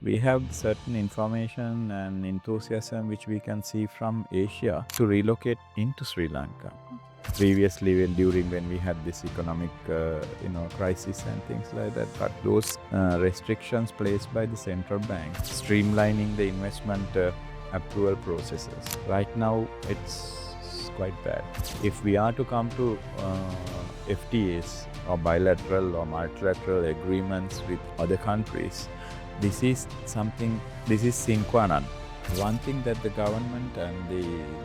We have certain information and enthusiasm which we can see from Asia to relocate into Sri Lanka. Previously, when we had this economic crisis and things like that, but those restrictions placed by the central bank, streamlining the investment approval processes. Right now, it's quite bad. If we are to come to FTAs or bilateral or multilateral agreements with other countries, this is sine qua non. One thing that the government and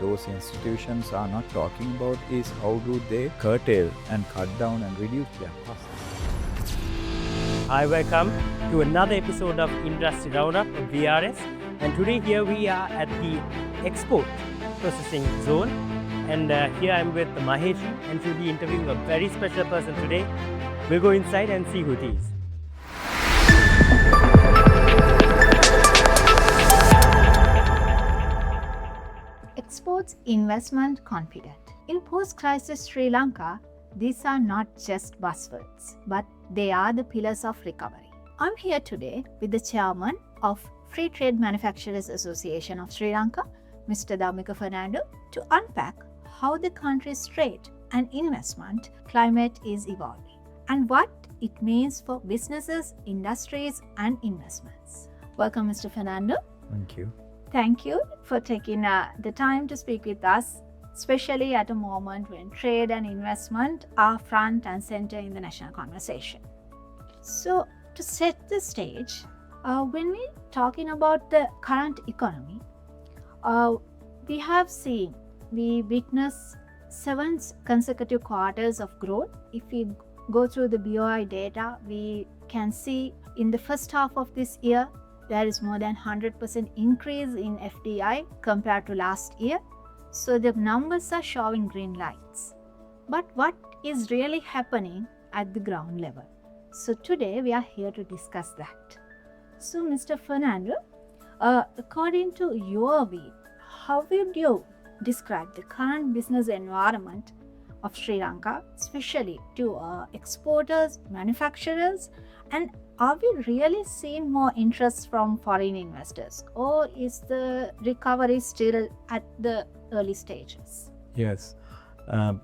those institutions are not talking about is how do they curtail and cut down and reduce their costs. Hi, welcome to another episode of Industry Roundup of BRS. And today here we are at the export processing zone. And here I'm with Maheshi, and we'll be interviewing a very special person today. We'll go inside and see who it is. Exports investment confident. In post-crisis Sri Lanka, these are not just buzzwords, but they are the pillars of recovery. I'm here today with the chairman of Free Trade Manufacturers Association of Sri Lanka, Mr. Dhammika Fernando, to unpack how the country's trade and investment climate is evolving and what it means for businesses, industries, and investments. Welcome, Mr. Fernando. Thank you. Thank you for taking the time to speak with us, especially at a moment when trade and investment are front and center in the national conversation. So, to set the stage, when we're talking about the current economy, we witness 7 consecutive quarters of growth. If we go through the BOI data, we can see in the first half of this year, there is more than 100% increase in FDI compared to last year. So the numbers are showing green lights. But what is really happening at the ground level? So today we are here to discuss that. So Mr. Fernando, according to your view, how would you describe the current business environment of Sri Lanka, especially to exporters, manufacturers, and are we really seeing more interest from foreign investors, or is the recovery still at the early stages? Yes, I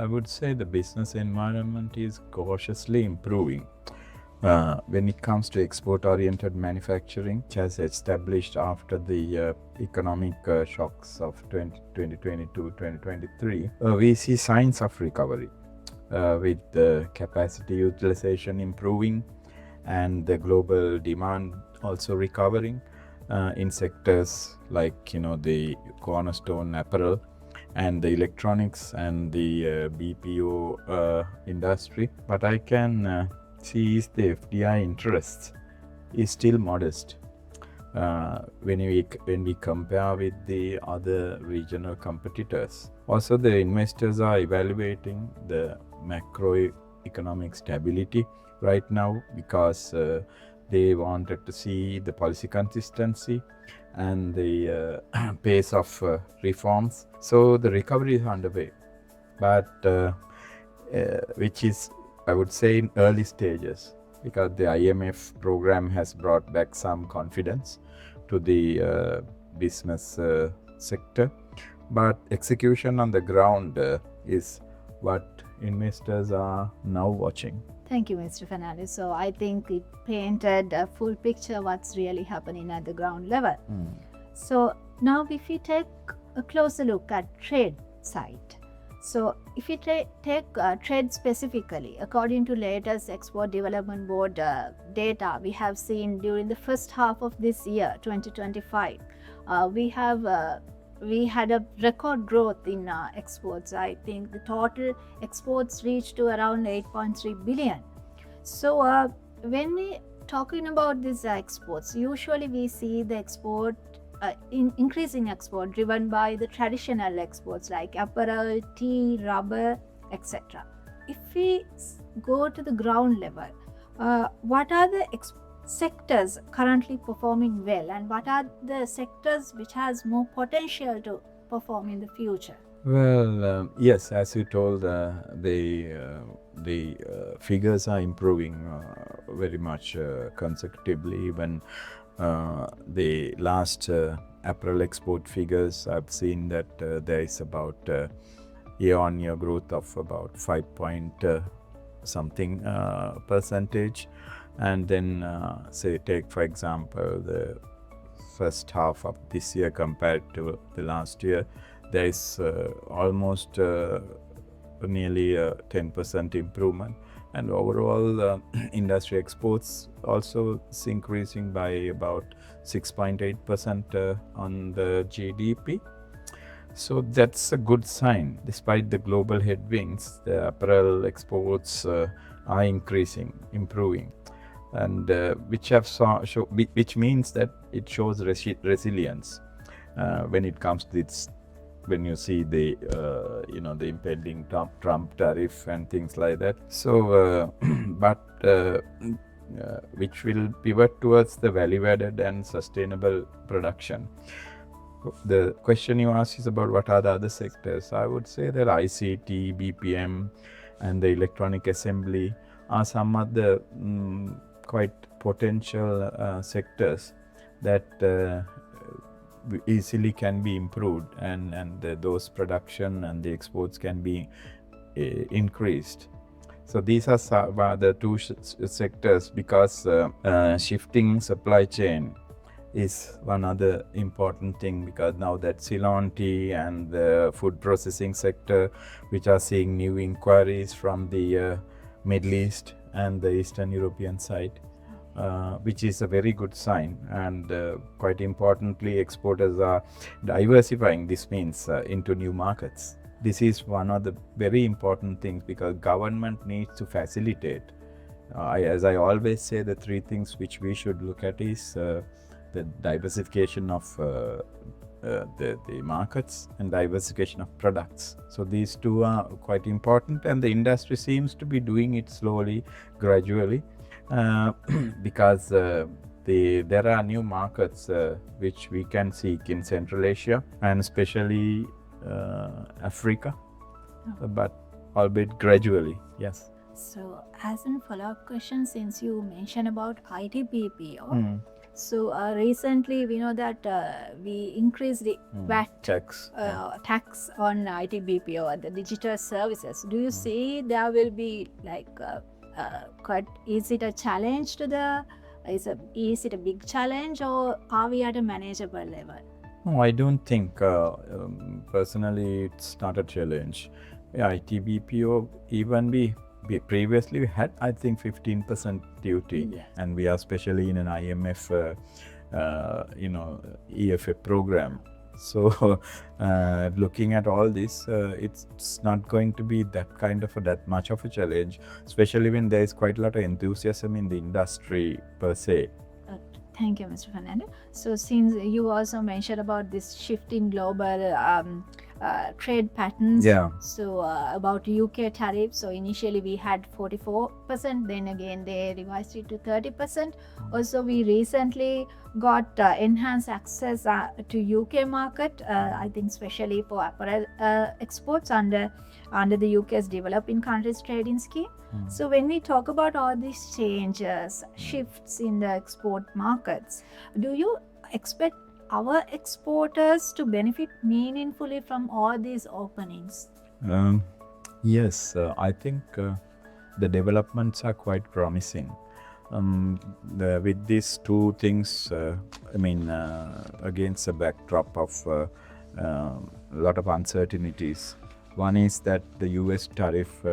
would say the business environment is cautiously improving. When it comes to export-oriented manufacturing, which has established after the economic shocks of 2022-2023, we see signs of recovery with the capacity utilization improving and the global demand also recovering in sectors like the cornerstone apparel and the electronics and the BPO industry. But I can see is the FDI interest is still modest when we compare with the other regional competitors. Also, the investors are evaluating the macroeconomic stability right now because they wanted to see the policy consistency and the pace of reforms. So the recovery is underway, but which is, I would say, in early stages, because the IMF program has brought back some confidence to the business sector, but execution on the ground is what investors are now watching. Thank you, Mr. Fernandez. So I think it painted a full picture what's really happening at the ground level. So now if we take a closer look at trade side. So if you take trade specifically, according to latest Export Development Board data, we have seen during the first half of this year, 2025, we had a record growth in exports. I think the total exports reached to around 8.3 billion. So when we talking about these exports, usually we see the export increasing export driven by the traditional exports like apparel, tea, rubber, etc. If we go to the ground level, what are the sectors currently performing well, and what are the sectors which has more potential to perform in the future? Well, yes, as you told, the figures are improving very much consecutively. Even the last April export figures, I've seen that there is about year-on-year growth of about 5 point something percentage. And then say take for example the first half of this year compared to the last year, there is almost nearly a 10% improvement. And overall industry exports also is increasing by about 6.8% on the GDP. So that's a good sign. Despite the global headwinds, the apparel exports are increasing, improving, and which means that it shows resilience when it comes to its, when you see the the impending Trump tariff and things like that. So but which will pivot towards the value-added and sustainable production. The question you asked is about what are the other sectors. I would say that ICT, BPM, and the electronic assembly are some of the quite potential sectors that easily can be improved, and those production and the exports can be increased. So these are the two sectors, because shifting supply chain is one other important thing, because now that Ceylon tea and the food processing sector, which are seeing new inquiries from the Middle East and the Eastern European side, which is a very good sign. And quite importantly, exporters are diversifying. This means into new markets. This is one of the very important things, because government needs to facilitate. As I always say, the three things which we should look at is the diversification of the markets and diversification of products. So these two are quite important, and the industry seems to be doing it slowly, gradually, because there are new markets which we can seek in Central Asia and especially Africa, but albeit gradually. Yes. So as a follow-up question, since you mentioned about IT BPO, so recently we know that we increased the VAT tax on IT BPO and the digital services. Do you see there will be like quite, is it a challenge to the, is it a big challenge, or are we at a manageable level? No, I don't think personally it's not a challenge. IT BPO, even we previously had, I think, 15% duty, Yes. and we are especially in an IMF EFA program. So looking at all this, it's not going to be that much of a challenge, especially when there is quite a lot of enthusiasm in the industry per se. Thank you, Mr. Fernando. So since you also mentioned about this shift in global trade patterns, so about UK tariffs, so initially we had 44%, then again they revised it to 30%. Also we recently got enhanced access to UK market, I think especially for apparel exports under the UK's developing countries trading scheme. So when we talk about all these changes, shifts in the export markets, do you expect our exporters to benefit meaningfully from all these openings? Yes, I think the developments are quite promising. With these two things, against a backdrop of a lot of uncertainties. One is that the US tariff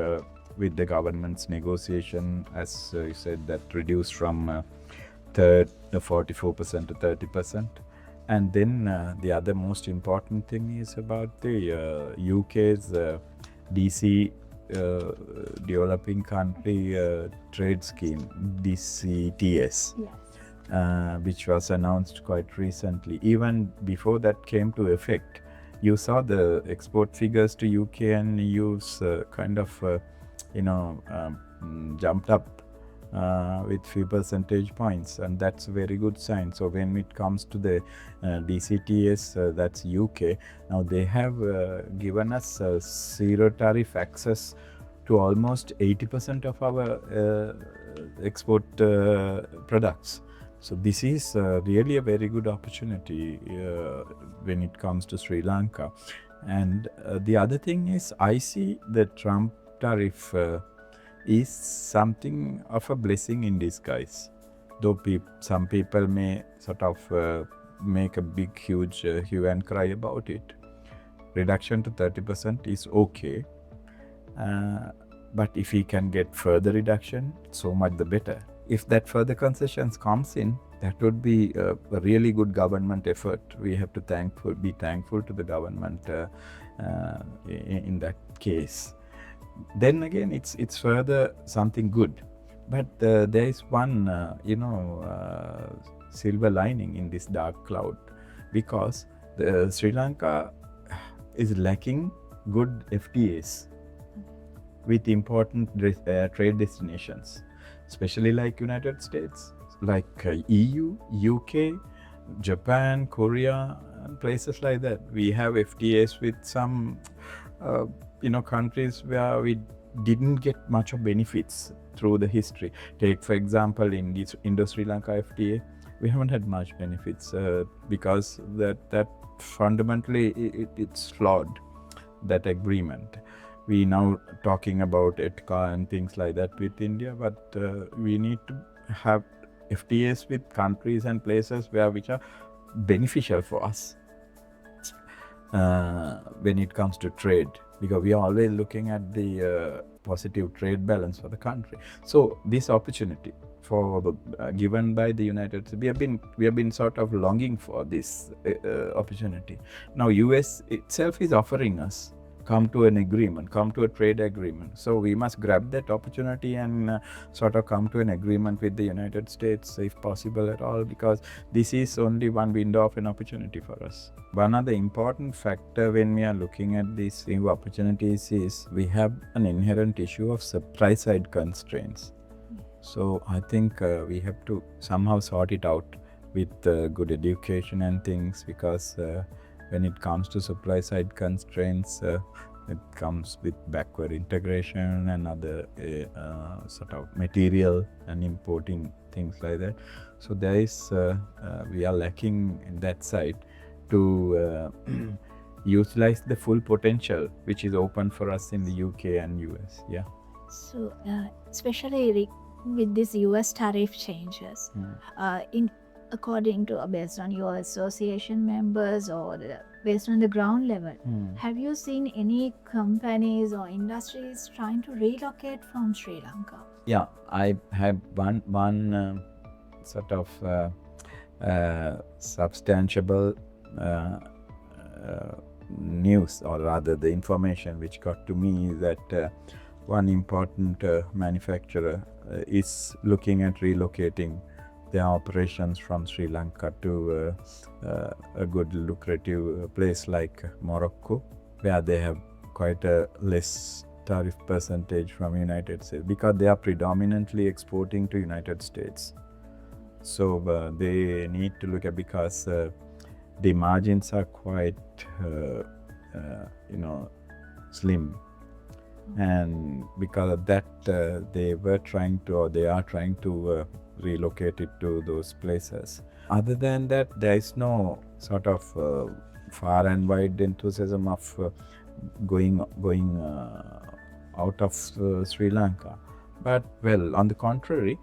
with the government's negotiation, as you said, that reduced from 44% to 30%. And then the other most important thing is about the UK's DC developing country trade scheme, DCTS, Yes. which was announced quite recently. Even before that came to effect, you saw the export figures to UK and EU's jumped up with few percentage points, and that's a very good sign. So when it comes to the DCTS, that's UK, now they have given us zero tariff access to almost 80% of our export products. So this is really a very good opportunity when it comes to Sri Lanka. And the other thing is, I see the Trump tariff is something of a blessing in disguise. Though some people may sort of make a big, huge hue and cry about it. Reduction to 30% is okay. But if we can get further reduction, so much the better. If that further concessions comes in, that would be a really good government effort. We have to be thankful to the government in that case. Then again, it's further something good. But there is one, silver lining in this dark cloud, because Sri Lanka is lacking good FTAs with important trade destinations, especially like United States, like EU, UK, Japan, Korea, and places like that. We have FTAs with some, countries where we didn't get much of benefits through the history. Take, for example, in this Indo-Sri Lanka FTA, we haven't had much benefits because that fundamentally it's flawed, that agreement. We now talking about ETCA and things like that with India, but we need to have FTAs with countries and places which are beneficial for us when it comes to trade, because we are always looking at the positive trade balance for the country. So this opportunity given by the United States, we have been sort of longing for this opportunity. Now US itself is offering us come to a trade agreement. So we must grab that opportunity and sort of come to an agreement with the United States if possible at all, because this is only one window of an opportunity for us. One other important factor when we are looking at these new opportunities is we have an inherent issue of supply side constraints. So I think we have to somehow sort it out with good education and things, because when it comes to supply side constraints, it comes with backward integration and other sort of material and importing things like that. So there is, we are lacking in that side to utilize the full potential which is open for us in the UK and US. Yeah. So especially with these US tariff changes, according to based on your association members or based on the ground level, have you seen any companies or industries trying to relocate from Sri Lanka? Yeah, I have one sort of substantiable news, or rather the information which got to me, is that one important manufacturer is looking at relocating their operations from Sri Lanka to a good lucrative place like Morocco, where they have quite a less tariff percentage from United States, because they are predominantly exporting to United States. So they need to look at, because the margins are quite slim, and because of that they are trying to relocate it to those places. Other than that, there is no sort of far and wide enthusiasm of going out of Sri Lanka. But well, on the contrary,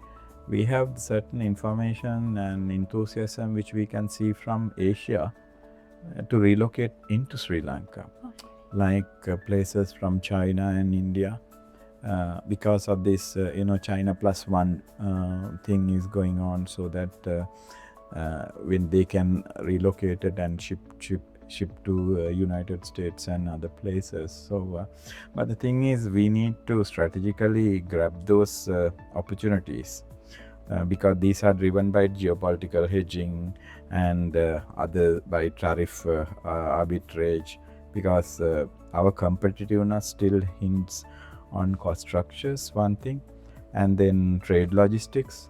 we have certain information and enthusiasm which we can see from Asia to relocate into Sri Lanka, like places from China and India. Because of this, China plus one thing is going on, so that when they can relocate it and ship to United States and other places. So, but the thing is, we need to strategically grab those opportunities, because these are driven by geopolitical hedging and other by tariff arbitrage, because our competitiveness still hinges on cost structures, one thing, and then trade logistics,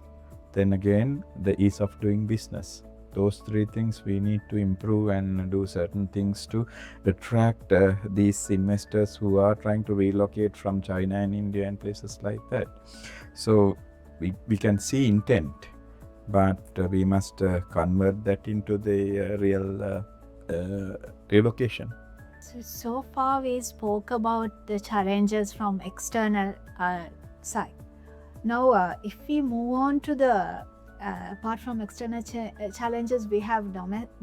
then again the ease of doing business. Those three things we need to improve and do certain things to attract these investors who are trying to relocate from China and India and places like that. So we can see intent, but we must convert that into the real relocation. So far we spoke about the challenges from external side. Now, if we move on to the apart from external challenges, we have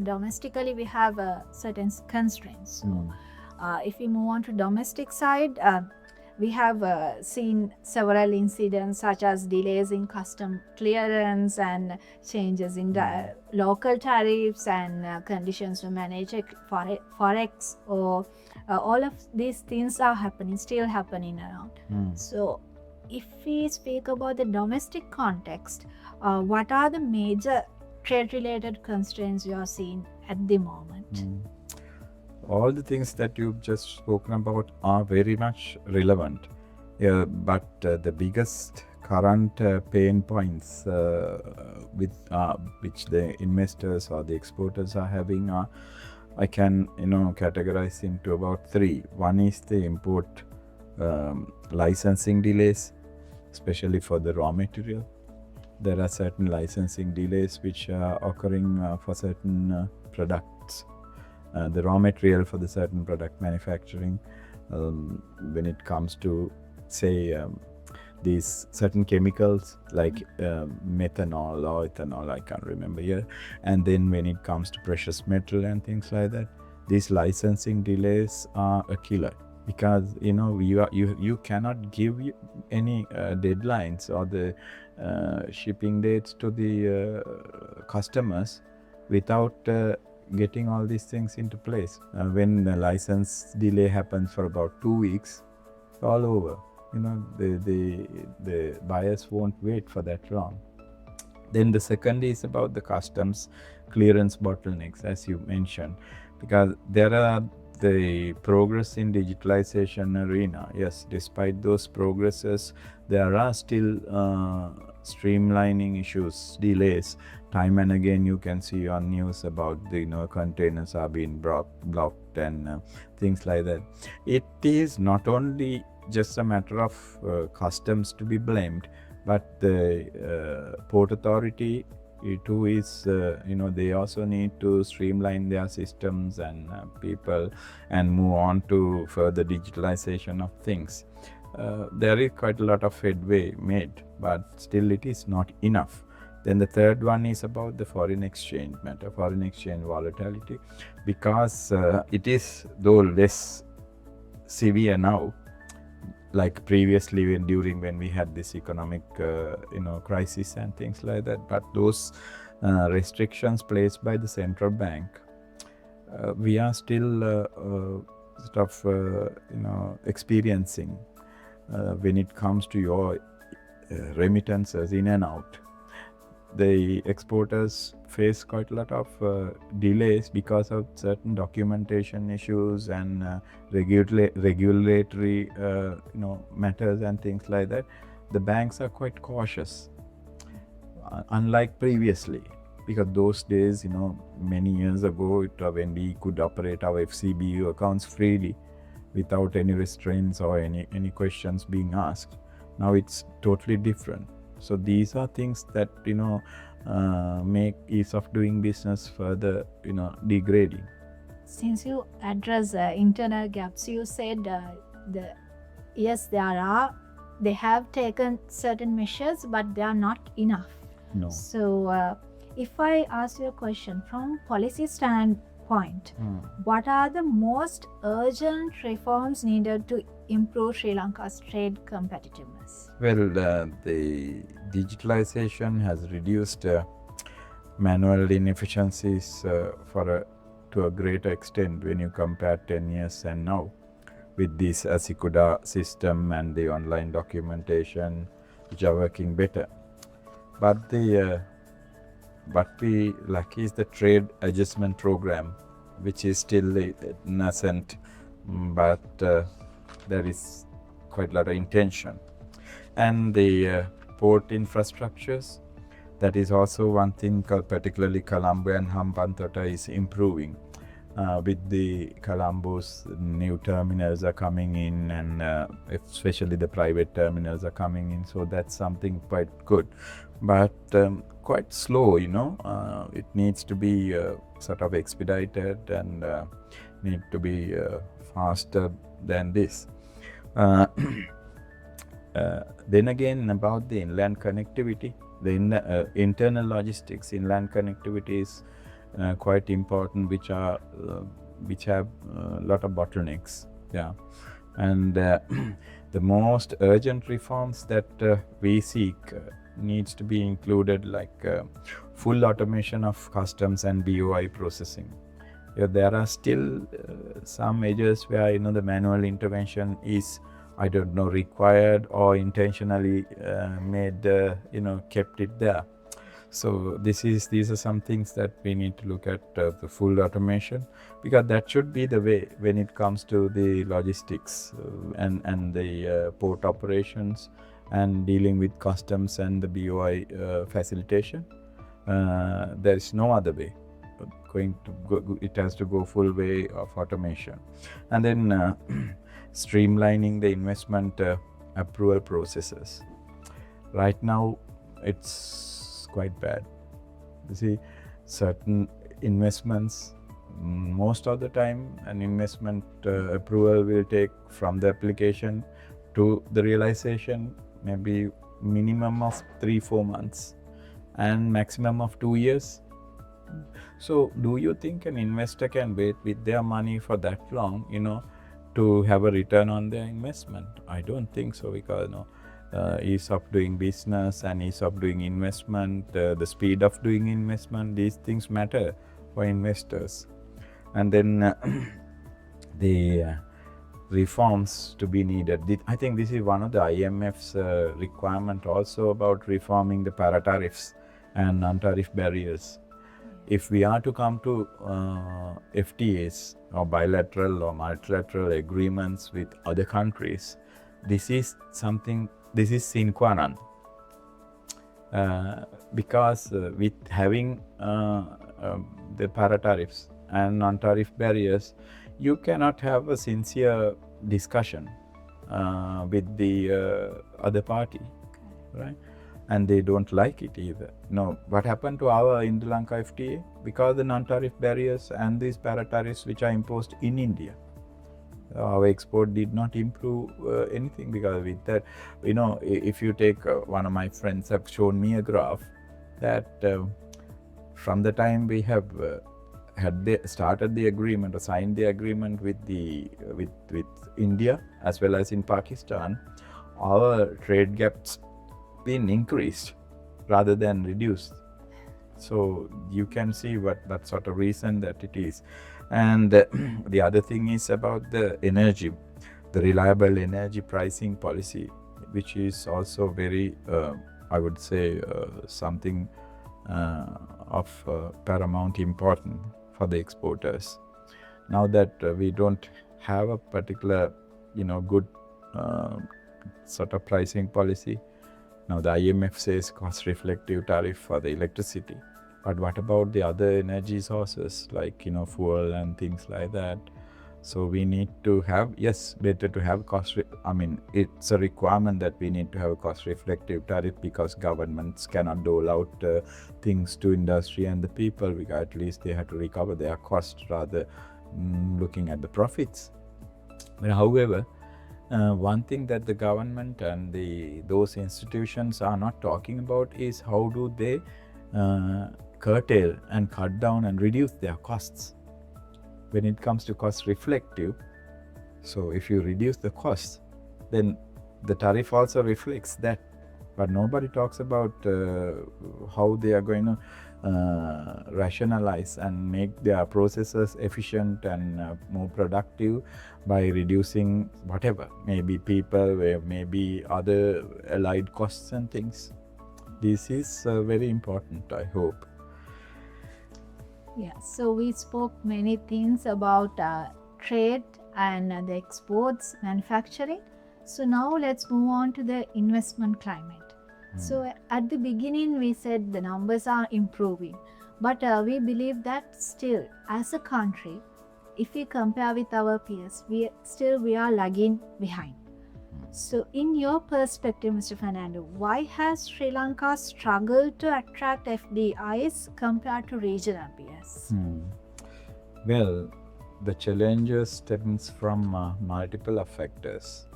domestically we have certain constraints. So, if we move on to domestic side, we have seen several incidents such as delays in custom clearance and changes in the local tariffs and conditions to manage forex, or all of these things are still happening around. So if we speak about the domestic context, what are the major trade related constraints you are seeing at the moment? All the things that you've just spoken about are very much relevant, but the biggest current pain points with which the investors or the exporters are having are, I can categorize into about three. One is the import licensing delays, especially for the raw material. There are certain licensing delays which are occurring for certain products. The raw material for the certain product manufacturing, when it comes to, say, these certain chemicals like methanol or ethanol, I can't remember here. And then when it comes to precious metal and things like that, these licensing delays are a killer, because you cannot give any deadlines or the shipping dates to the customers without getting all these things into place. When the license delay happens for about 2 weeks, it's all over. The buyers won't wait for that long. Then the second is about the customs clearance bottlenecks, as you mentioned, because there are the progress in digitalization arena. Yes, despite those progresses, there are still streamlining issues, delays. Time and again you can see on news about the containers are being blocked and things like that. It is not only just a matter of customs to be blamed, but the port authority too is they also need to streamline their systems and people and move on to further digitalization of things. There is quite a lot of headway made, but still it is not enough. Then the third one is about the foreign exchange matter, foreign exchange volatility, because it is though less severe now, like previously when we had this economic crisis and things like that. But those restrictions placed by the central bank, we are still experiencing when it comes to your remittances in and out. The exporters face quite a lot of delays because of certain documentation issues and regulatory matters and things like that. The banks are quite cautious, unlike previously, because those days, many years ago, when we could operate our FCBU accounts freely without any restraints or any questions being asked. Now it's totally different. So these are things that make ease of doing business further degrading. Since you address internal gaps, you said yes, they have taken certain measures, but they are not enough. No. So if I ask you a question from policy standpoint, what are the most urgent reforms needed to improve Sri Lanka's trade competitiveness? Well, the digitalization has reduced manual inefficiencies to a greater extent when you compare 10 years and now, with this Asikuda system and the online documentation, which are working better. But what we lack is the trade adjustment program, which is still nascent, but there is quite a lot of intention. And the port infrastructures, that is also one thing, particularly Colombo and Hambantota is improving. with the Colombo's new terminals are coming in, and especially the private terminals are coming in, so that's something quite good, but quite slow, it needs to be sort of expedited and need to be faster than this. Then again, about the inland connectivity, the internal logistics, inland connectivity is quite important, which have a lot of bottlenecks. Yeah, and the most urgent reforms that we seek needs to be included, like full automation of customs and BOI processing. There are still some areas where the manual intervention is, I don't know, required or intentionally made, kept it there. So these are some things that we need to look at, the full automation, because that should be the way when it comes to the logistics and the port operations and dealing with customs and the BOI facilitation. There is no other way. It has to go full way of automation, and then streamlining the investment approval processes. Right now, it's quite bad. You see, certain investments, most of the time, an investment approval will take from the application to the realization maybe minimum of 3-4 months and maximum of 2 years. So do you think an investor can wait with their money for that long, to have a return on their investment? I don't think so, because ease of doing business and ease of doing investment, the speed of doing investment, these things matter for investors. And then the reforms to be needed. I think this is one of the IMF's requirement also about reforming the para-tariffs and non-tariff barriers. If we are to come to FTAs or bilateral or multilateral agreements with other countries, this is sine qua non. Because with having the para-tariffs and non-tariff barriers, you cannot have a sincere discussion with the other party, right? And they don't like it either. What happened to our Indo-Lanka FTA? Because the non-tariff barriers and these para-tariffs which are imposed in India, our export did not improve anything, because with that, if you take one of my friends have shown me a graph that from the time we have started the agreement or signed the agreement with India as well as in Pakistan, our trade gaps been increased rather than reduced. So you can see that sort of reason that it is. And the other thing is about the energy, the reliable energy pricing policy, which is also very, I would say, something of paramount importance for the exporters. Now that we don't have a particular, good sort of pricing policy, now the IMF says cost-reflective tariff for the electricity. But what about the other energy sources like, fuel and things like that? So we need to have, better to have it's a requirement that we need to have a cost-reflective tariff, because governments cannot dole out things to industry and the people, because at least they have to recover their cost rather looking at the profits. But however, one thing that the government and those institutions are not talking about is how do they curtail and cut down and reduce their costs. When it comes to cost reflective, so if you reduce the cost, then the tariff also reflects that. But nobody talks about how they are going to rationalize and make their processes efficient and more productive by reducing whatever, maybe people, maybe other allied costs and things. This is very important, I hope. Yeah, so we spoke many things about trade and the exports, manufacturing. So now let's move on to the investment climate. So at the beginning we said the numbers are improving, but we believe that still as a country if we compare with our peers, we are lagging behind. So, in your perspective, Mr. Fernando, why has Sri Lanka struggled to attract FDIs compared to regional peers? Well, the challenges stems from multiple factors.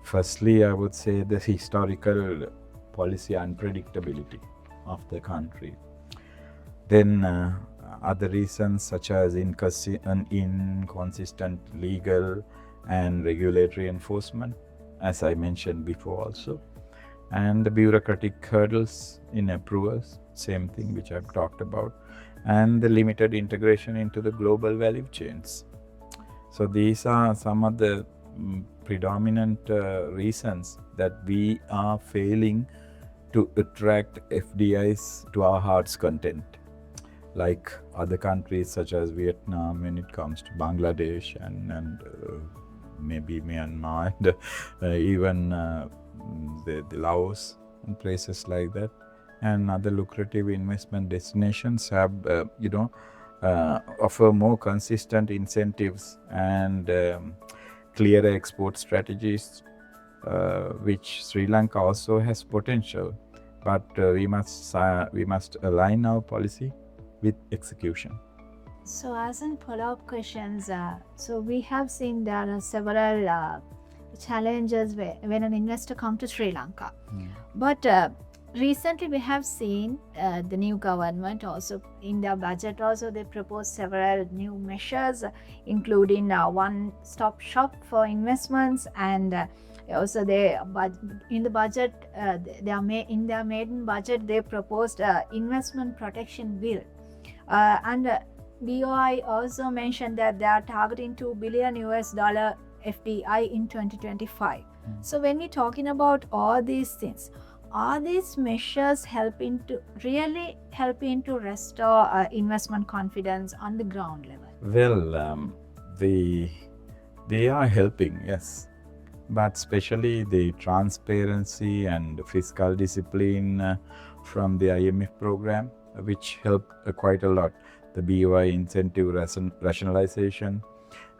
Firstly, I would say the historical policy unpredictability of the country. Then other reasons such as inconsistent legal and regulatory enforcement, as I mentioned before also, and the bureaucratic hurdles in approvals, same thing which I've talked about, and the limited integration into the global value chains. So these are some of the predominant reasons that we are failing to attract FDIs to our heart's content, like other countries such as Vietnam when it comes to Bangladesh and maybe Myanmar and even the Laos and places like that, and other lucrative investment destinations have offer more consistent incentives and clearer export strategies, which Sri Lanka also has potential, but we must align our policy with execution. So, as in follow-up questions, so we have seen there are several challenges when an investor comes to Sri Lanka. But recently we have seen the new government also in their budget also they proposed several new measures, including one-stop shop for investments, and also in the budget in their maiden budget they proposed investment protection bill, and BOI also mentioned that they are targeting $2 billion FDI in 2025. So when we're talking about all these things, are these measures really helping to restore investment confidence on the ground level? Well, they are helping, yes, but especially the transparency and fiscal discipline from the IMF program, which help quite a lot. The BOI incentive rationalization,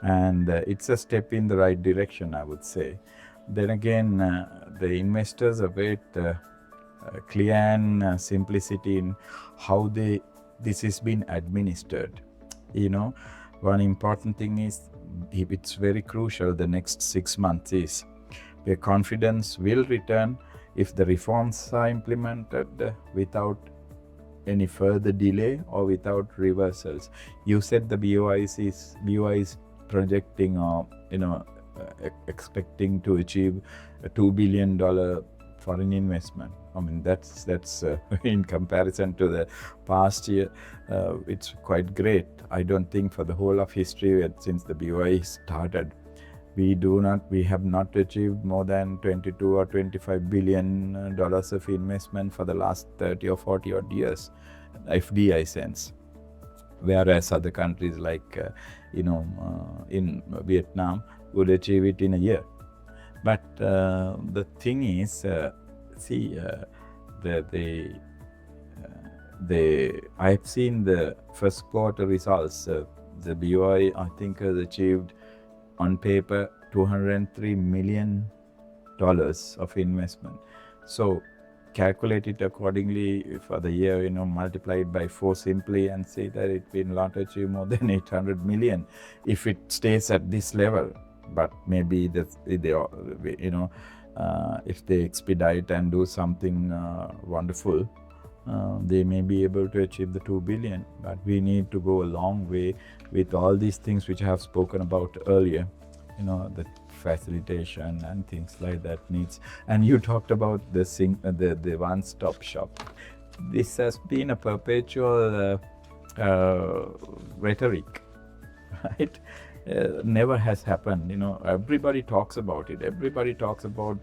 and it's a step in the right direction, I would say. Then again, the investors await clear and simplicity in how this is being administered. One important thing is, it's very crucial, the next 6 months is where confidence will return if the reforms are implemented without any further delay or without reversals. You said the BOI is projecting or expecting to achieve a $2 billion foreign investment. I mean, that's in comparison to the past year, it's quite great. I don't think for the whole of history since the BOI started, we have not achieved more than 22 or 25 billion dollars of investment for the last 30 or 40 odd years, FDI sense. Whereas other countries like in Vietnam would achieve it in a year. But the thing is, I've seen the first quarter results. The BOI, I think, has achieved on paper $203 million of investment. So calculate it accordingly for the year, multiply it by 4 simply and say that it will not achieve more than 800 million if it stays at this level. But maybe if they expedite and do something wonderful, they may be able to achieve the 2 billion. But we need to go a long way with all these things which I have spoken about earlier, the facilitation and things like that needs. And you talked about the one-stop shop. This has been a perpetual rhetoric, right? Never has happened. Everybody talks about it. Everybody talks about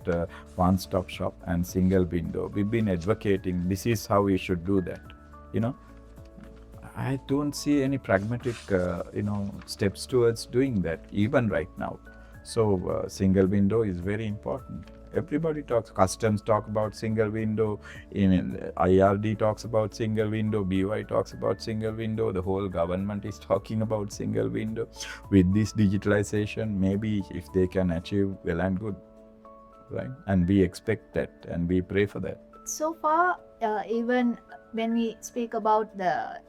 one-stop shop and single window. We've been advocating this is how we should do that. I don't see any pragmatic steps towards doing that even right now. So single window is very important. Everybody talks, customs talk about single window, in IRD talks about single window, BY talks about single window, the whole government is talking about single window. With this digitalization, maybe if they can achieve, well and good, right? And we expect that and we pray for that. So far, even when we speak about the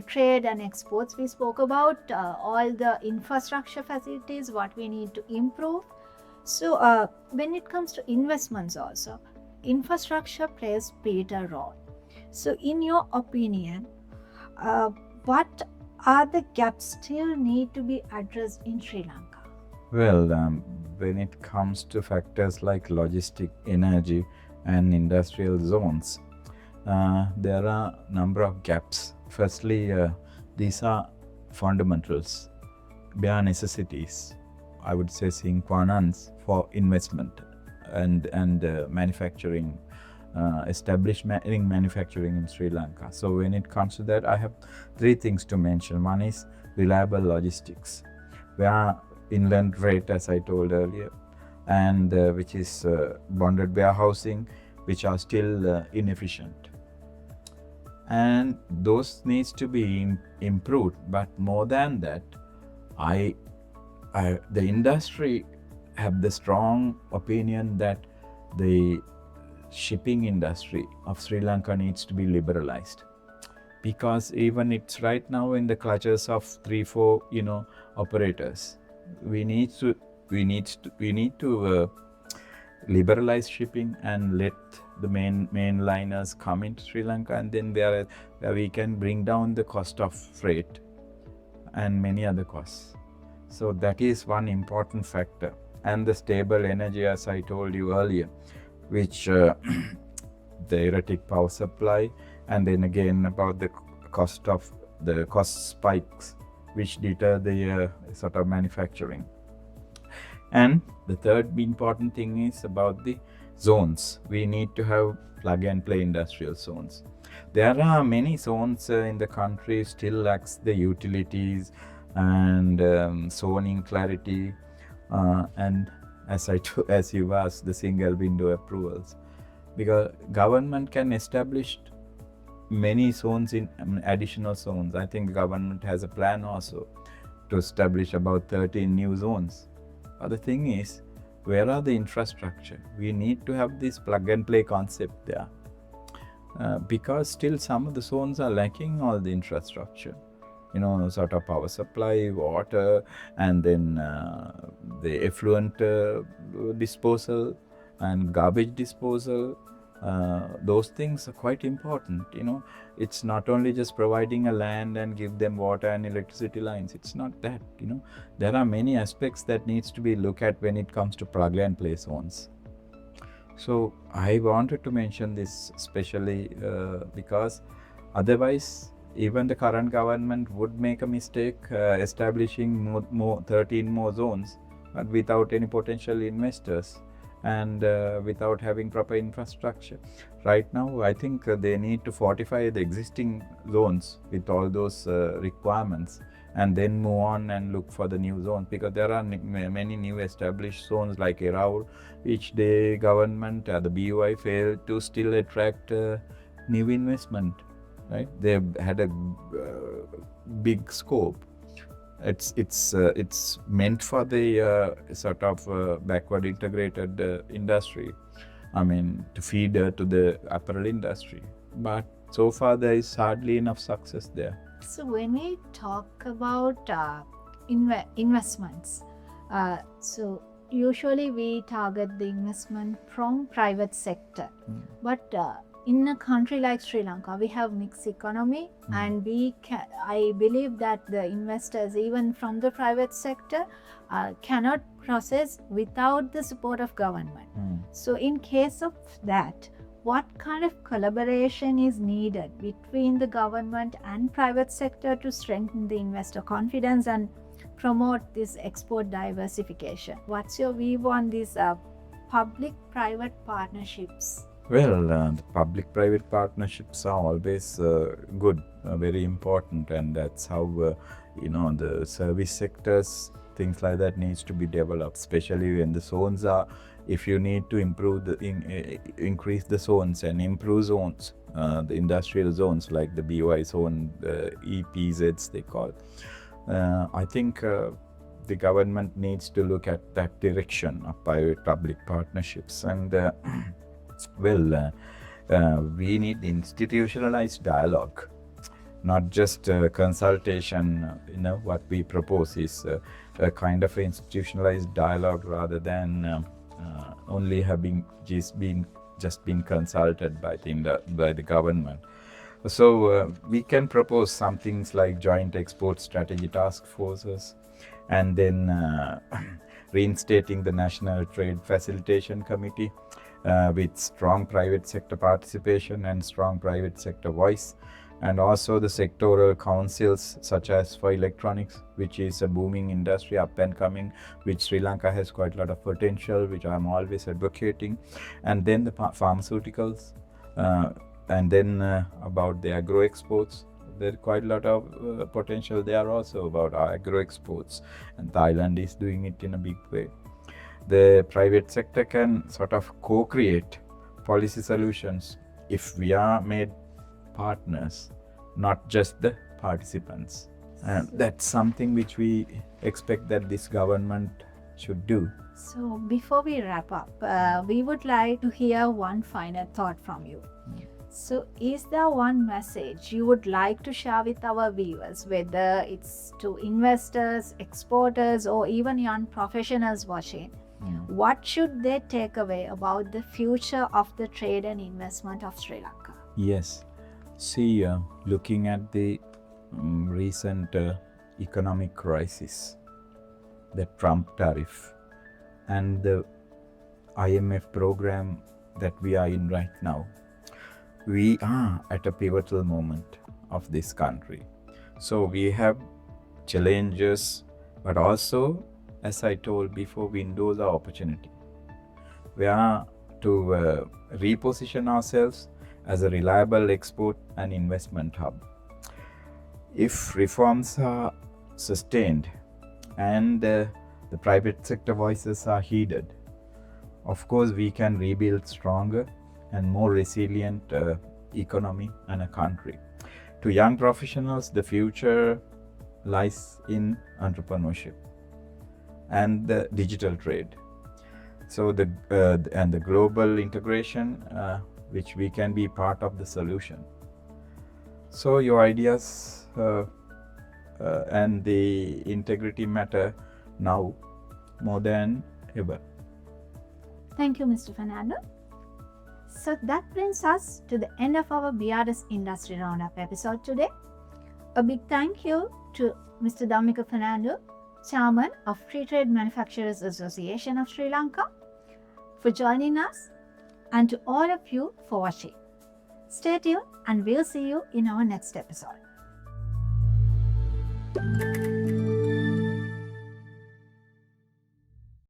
trade and exports, we spoke about all the infrastructure facilities, what we need to improve. So when it comes to investments also, infrastructure plays vital role. So in your opinion, what are the gaps still need to be addressed in Sri Lanka? Well, when it comes to factors like logistic, energy, and industrial zones, there are a number of gaps. Firstly, these are fundamentals, bare necessities, I would say sine qua non for investment and manufacturing, establishing manufacturing in Sri Lanka. So when it comes to that, I have three things to mention. One is reliable logistics, where inland freight, as I told earlier, and which is bonded warehousing, which are still inefficient. And those needs to be improved. But more than that, the industry have the strong opinion that the shipping industry of Sri Lanka needs to be liberalized, because even it's right now in the clutches of 3-4 operators. We need to liberalize shipping and let the main liners come into Sri Lanka, and then where we can bring down the cost of freight and many other costs. So that is one important factor. And the stable energy, as I told you earlier, which the erratic power supply, and then again about the cost spikes, which deter the sort of manufacturing. And the third important thing is about the zones. We need to have plug and play industrial zones. There are many zones in the country still lacks the utilities and zoning clarity, and as you asked, the single window approvals, because government can establish many zones in additional zones. I think the government has a plan also to establish about 13 new zones. But the thing is, where are the infrastructure? We need to have this plug and play concept there, because still some of the zones are lacking all the infrastructure, sort of power supply, water, and then the effluent disposal and garbage disposal. Those things are quite important. It's not only just providing a land and give them water and electricity lines. It's not that. There are many aspects that needs to be looked at when it comes to plug and play zones. So I wanted to mention this especially because otherwise even the current government would make a mistake establishing 13 more zones, but without any potential investors and without having proper infrastructure. Right now, I think they need to fortify the existing zones with all those requirements, and then move on and look for the new zones, because there are many new established zones like Eraul, which the government, the BOI failed to still attract new investment. Right? They've had a big scope. It's meant for the sort of backward integrated industry. I mean, to feed to the apparel industry. But so far there is hardly enough success there. So when we talk about investments, so usually we target the investment from private sector, but in a country like Sri Lanka, we have mixed economy, and I believe that the investors, even from the private sector, cannot process without the support of government. So in case of that, what kind of collaboration is needed between the government and private sector to strengthen the investor confidence and promote this export diversification? What's your view on these public-private partnerships? Well, the public-private partnerships are always good, very important, and that's how the service sectors, things like that needs to be developed, especially when the zones are if you need to increase the zones and improve zones, the industrial zones like the BY zone, the EPZs they call, I think the government needs to look at that direction of private-public partnerships. And we need institutionalized dialogue, not just consultation. What we propose is a kind of institutionalized dialogue rather than only having just been consulted by the government. So we can propose some things like joint export strategy task forces, and then reinstating the National Trade Facilitation Committee with strong private sector participation and strong private sector voice, and also the sectoral councils such as for electronics, which is a booming industry, up and coming, which Sri Lanka has quite a lot of potential, which I'm always advocating. And then the pharmaceuticals, and then about the agro exports. There's quite a lot of potential there also about our agro exports, and Thailand is doing it in a big way. The private sector can sort of co-create policy solutions if we are made partners, not just the participants. And that's something which we expect that this government should do. So before we wrap up, we would like to hear one final thought from you. So is there one message you would like to share with our viewers, whether it's to investors, exporters, or even young professionals watching? What should they take away about the future of the trade and investment of Sri Lanka? Yes. See, looking at the recent economic crisis, the Trump tariff, and the IMF program that we are in right now, we are at a pivotal moment of this country. So we have challenges, but also, as I told before, windows of opportunity. We are to reposition ourselves as a reliable export and investment hub. If reforms are sustained and the private sector voices are heeded, of course we can rebuild stronger and more resilient economy and a country. To young professionals, the future lies in entrepreneurship and the digital trade. So the global integration, which we can be part of the solution. So your ideas and the integrity matter now more than ever. Thank you, Mr. Fernando. So that brings us to the end of our BRS Industry Roundup episode today. A big thank you to Mr. Dhammika Fernando, Chairman of Free Trade Manufacturers Association of Sri Lanka, for joining us, and to all of you for watching. Stay tuned and we'll see you in our next episode.